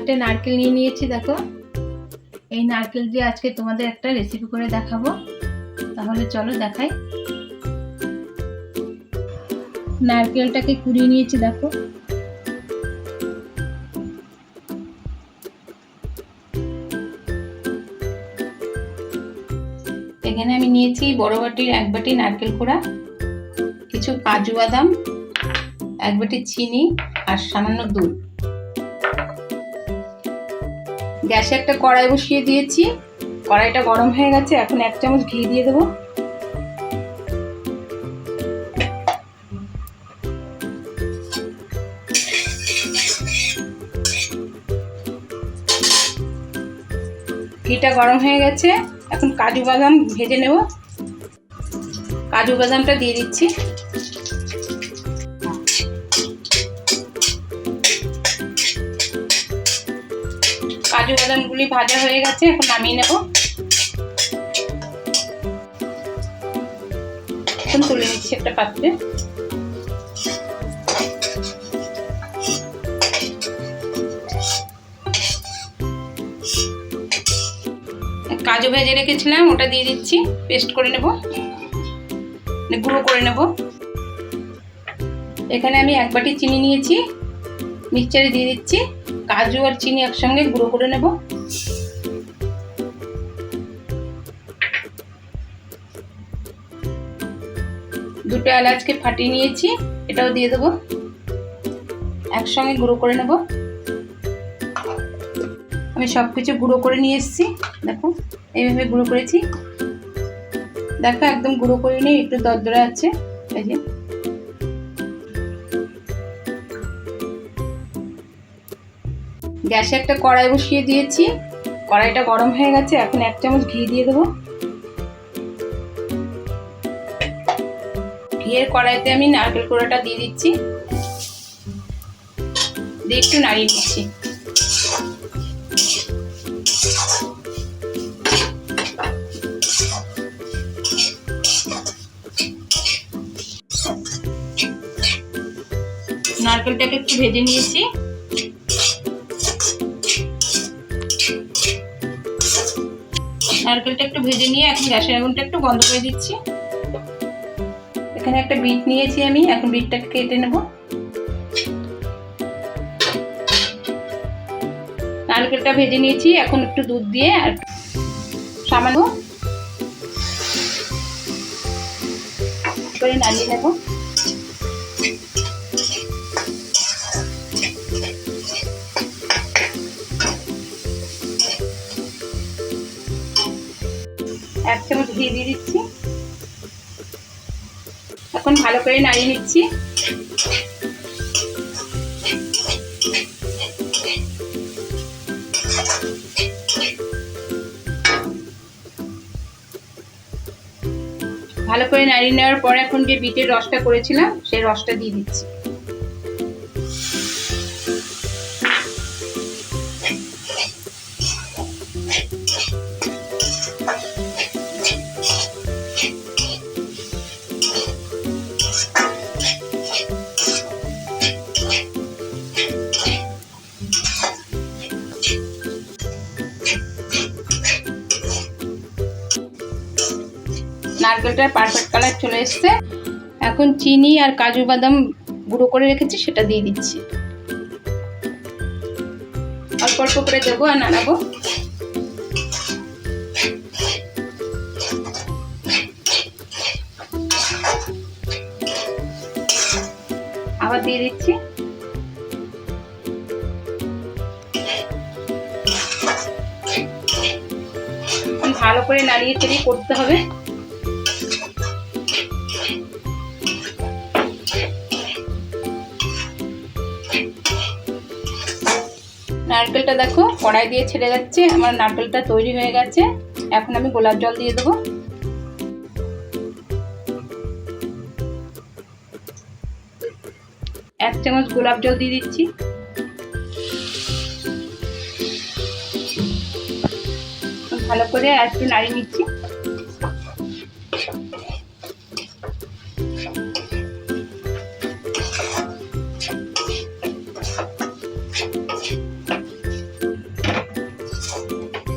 চারটে নারকেল নিয়ে নিয়েছি। দেখো, এই নারকেল দিয়ে আজকে তোমাদের একটা রেসিপি করে দেখাবো। তাহলে চলো দেখাই। নারকেলটাকে কুড়িয়ে নিয়েছি। দেখো, এখানে আমি নিয়েছি বড় বাটির 1 বাটি নারকেল কোড়া, কিছু কাজু বাদাম, 1 বাটি চিনি আর সামান্য দুধ। গ্যাসে একটা কড়াই বসিয়ে দিয়েছি। কড়াইটা গরম হয়ে গেছে। এখন 1 চামচ ঘি দিয়ে দেবো। ঘিটা গরম হয়ে গেছে। এখন কাজু বাদাম ভেজে নেব। কাজু বাদামটা দিয়ে দিচ্ছি। কাজু বাদামগুলি ভাজা হয়ে গেছে। এখন নামিয়ে নেব। এখন তুলে নিচ্ছি একটা পাত্রে। কাজু ভেজে রেখেছিলাম, ওটা দিয়ে দিচ্ছি। পেস্ট করে নেব, গুঁড়ো করে নেব। এখানে আমি 1 বাটি চিনি নিয়েছি, মিক্সচারে দিয়ে দিচ্ছি। কাজু আর চিনি একসঙ্গে গুঁড়ো করে নেব। দুটো এলাচকে ফাটিয়ে নিয়েছি, এটাও দিয়ে দেবো। একসঙ্গে গুঁড়ো করে নেব। আমি সবকিছু গুঁড়ো করে নিয়ে এসেছি। দেখো, এইভাবে গুঁড়ো করেছি। দেখো, একদম গুঁড়ো করে নিয়ে একটু দরদরে আছে। এই যে গ্যাসে একটা কড়াই বসিয়ে দিয়েছি। কড়াইটা গরম হয়ে গেছে। এখন 1 চামচ ঘি দিয়ে দেবো। ঘিয়ের কড়াইতে আমি নারকেল কোড়াটা দিয়ে দিচ্ছি, দিয়ে একটু নাড়িয়ে দিচ্ছি। নারকেলটাকে একটু ভেজে নিয়েছি। নারকেলটা একটু ভেজে নিয়ে এখন গ্যাসের আগুনটা একটু বন্ধ করে দিচ্ছি। এখানে একটা বিট নিয়েছি আমি। এখন বিটটাকে কেটে নেব। নারকেলটা ভেজে নিয়েছি। এখন একটু দুধ দিয়ে আর সামান্য করে নাড়িয়ে নেব। এক চামচ ঘি দিয়ে দিচ্ছি। এখন ভালো করে নাড়িয়ে নিচ্ছি। ভালো করে নাড়িয়ে নেওয়ার পর এখন যে বিটের রসটা করেছিলাম সেই রসটা দিয়ে দিচ্ছি। নারকেলটার পারফেক্ট কালার চলে এসছে। এখন চিনি আর কাজু বাদাম গুঁড়ো করে রেখেছি, সেটা দিয়ে দিচ্ছি। অল্প অল্প করে দেবো আর নাড়াবো। আবার দিয়ে দিচ্ছি। ভালো করে নাড়িয়ে চেড়িয়ে করতে হবে। নারকেলটা দেখো কড়াই দিয়ে ছেড়ে যাচ্ছে। আমার নারকেলটা তৈরি হয়ে গেছে। এখন আমি গোলাপ জল দিয়ে দেবো। 1 চামচ গোলাপ জল দিয়ে দিচ্ছি। ভালো করে আর একটু নাড়িয়ে নিচ্ছি।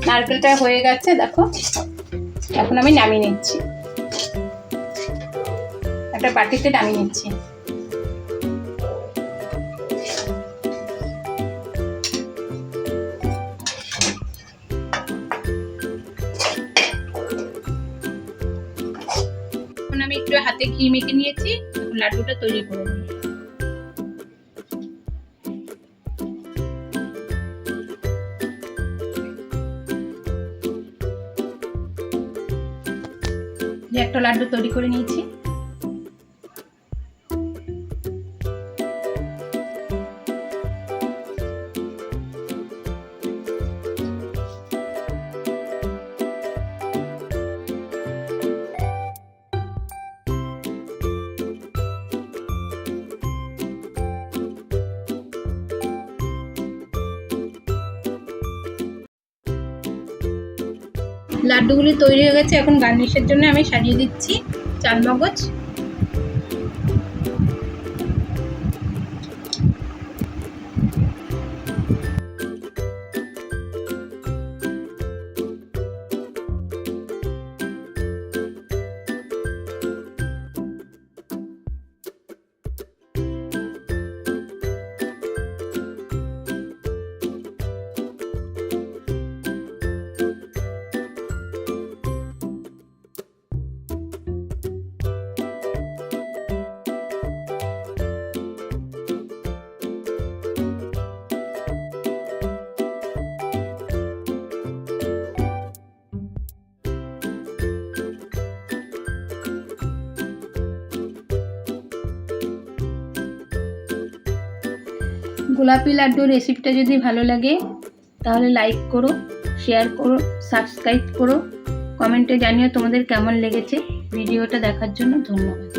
নারকেলটা হয়ে গেছে দেখো। এখন আমি নামিয়ে নিচ্ছি, একটা বাটিতে নামিয়ে নিচ্ছি। এখন আমি একটু হাতে ঘি মেখে নিয়েছি, লাড্ডুটা তৈরি করে নেব। যে একটা লাড্ডু তৈরি করে নিয়েছি। লাড্ডুগুলি তৈরি হয়ে গেছে। এখন গার্নিশের জন্য আমি সাজিয়ে দিচ্ছি চালমগজ। গোলাপি লাড্ডুর রেসিপিটা যদি ভালো লাগে তাহলে লাইক করো, শেয়ার করো, সাবস্ক্রাইব করো, কমেন্টে জানিও তোমাদের কেমন লেগেছে। ভিডিওটা দেখার জন্য ধন্যবাদ।